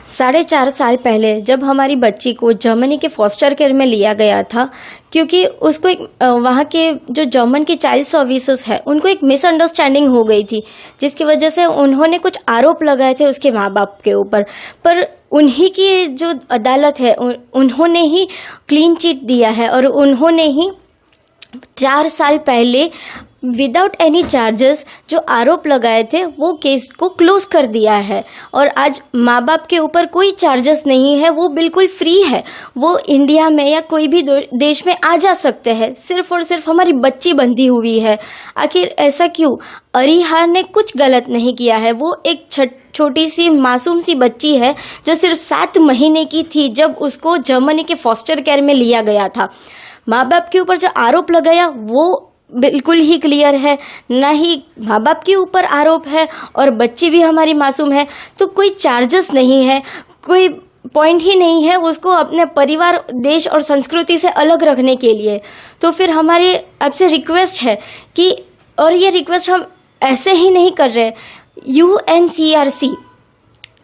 4.5 साल पहले जब हमारी बच्ची को जर्मनी के फॉस्टर केयर में लिया गया था, क्योंकि उसको एक वहाँ के जो जर्मन की चाइल्ड सर्विसेज है उनको एक मिसअंडरस्टैंडिंग हो गई थी, जिसकी वजह से उन्होंने कुछ आरोप लगाए थे उसके माँ बाप के ऊपर। पर उन्हीं की जो अदालत है उन्होंने ही क्लीन चिट दिया है और उन्होंने ही 4 साल पहले विदाउट एनी चार्जेस जो आरोप लगाए थे वो केस को क्लोज कर दिया है। और आज माँ बाप के ऊपर कोई चार्जेस नहीं है, वो बिल्कुल फ्री है। वो इंडिया में या कोई भी देश में आ जा सकते हैं, सिर्फ और सिर्फ हमारी बच्ची बंधी हुई है। आखिर ऐसा क्यों? अरिहार ने कुछ गलत नहीं किया है। वो एक छोटी सी मासूम सी बच्ची है जो सिर्फ 7 महीने की थी जब उसको जर्मनी के फॉस्टर केयर में लिया गया था। माँ बाप के ऊपर जो आरोप लगाया वो बिल्कुल ही क्लियर है, ना ही माँ बाप के ऊपर आरोप है और बच्ची भी हमारी मासूम है, तो कोई चार्जेस नहीं है, कोई पॉइंट ही नहीं है उसको अपने परिवार, देश और संस्कृति से अलग रखने के लिए। तो फिर हमारी आपसे रिक्वेस्ट है कि, और ये रिक्वेस्ट हम ऐसे ही नहीं कर रहे, UNCRC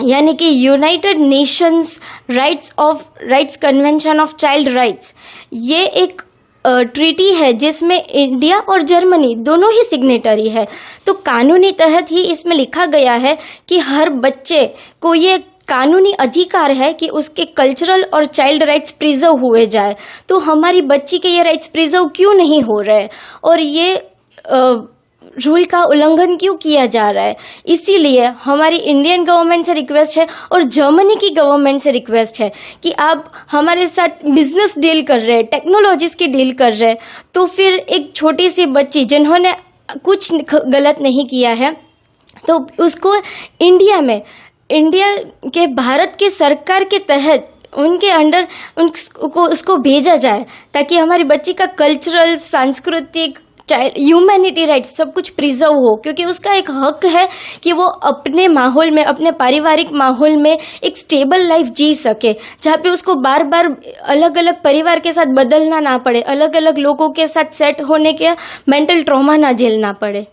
यानी कि United Nations rights convention of child rights, ये एक ट्रीटी है जिसमें इंडिया और जर्मनी दोनों ही सिग्नेटरी है। तो कानूनी तहत ही इसमें लिखा गया है कि हर बच्चे को ये कानूनी अधिकार है कि उसके कल्चरल और चाइल्ड राइट्स प्रिजर्व हुए जाए। तो हमारी बच्ची के ये राइट्स प्रिजर्व क्यों नहीं हो रहे और ये रूल का उल्लंघन क्यों किया जा रहा है? इसीलिए हमारी इंडियन गवर्नमेंट से रिक्वेस्ट है और जर्मनी की गवर्नमेंट से रिक्वेस्ट है कि आप हमारे साथ बिजनेस डील कर रहे हैं, टेक्नोलॉजीज़ की डील कर रहे हैं, तो फिर एक छोटी सी बच्ची जिन्होंने कुछ गलत नहीं किया है तो उसको इंडिया के भारत के सरकार के तहत उनके अंडर उसको भेजा जाए, ताकि हमारी बच्ची का कल्चरल, सांस्कृतिक, ह्यूमैनिटी राइट्स सब कुछ प्रिजर्व हो। क्योंकि उसका एक हक है कि वो अपने माहौल में, अपने पारिवारिक माहौल में एक स्टेबल लाइफ जी सके, जहाँ पे उसको बार बार अलग अलग परिवार के साथ बदलना ना पड़े, अलग अलग लोगों के साथ सेट होने के मेंटल ट्रॉमा ना झेलना पड़े।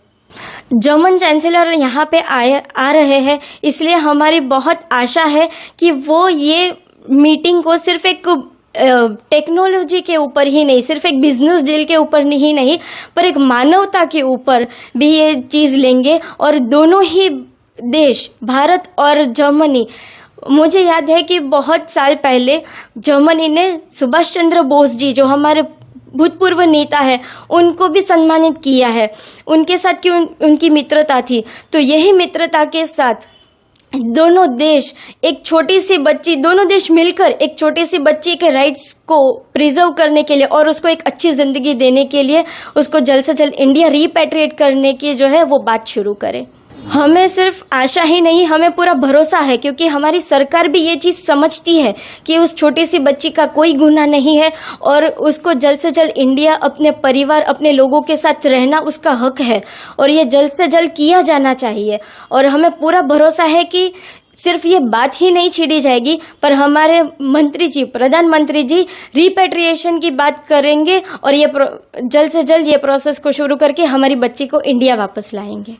जर्मन चांसलर यहाँ पे आ रहे हैं, इसलिए हमारी बहुत आशा है कि वो ये मीटिंग को सिर्फ एक टेक्नोलॉजी के ऊपर ही नहीं, सिर्फ एक बिजनेस डील के ऊपर ही नहीं, पर एक मानवता के ऊपर भी ये चीज़ लेंगे। और दोनों ही देश, भारत और जर्मनी, मुझे याद है कि बहुत साल पहले जर्मनी ने सुभाष चंद्र बोस जी, जो हमारे भूतपूर्व नेता है, उनको भी सम्मानित किया है। उनके साथ की उनकी मित्रता थी। तो यही मित्रता के साथ दोनों देश दोनों देश मिलकर एक छोटी सी बच्ची के राइट्स को प्रिजर्व करने के लिए और उसको एक अच्छी ज़िंदगी देने के लिए उसको जल्द से जल्द इंडिया रीपैट्रिएट करने की जो है वो बात शुरू करें। हमें सिर्फ आशा ही नहीं, हमें पूरा भरोसा है, क्योंकि हमारी सरकार भी ये चीज़ समझती है कि उस छोटी सी बच्ची का कोई गुनाह नहीं है और उसको जल्द से जल्द इंडिया, अपने परिवार, अपने लोगों के साथ रहना उसका हक है और ये जल्द से जल्द किया जाना चाहिए। और हमें पूरा भरोसा है कि सिर्फ ये बात ही नहीं छेड़ी जाएगी, पर हमारे प्रधानमंत्री जी रिपैट्रिएशन की बात करेंगे और ये जल्द से जल्द ये प्रोसेस को शुरू करके हमारी बच्ची को इंडिया वापस लाएंगे।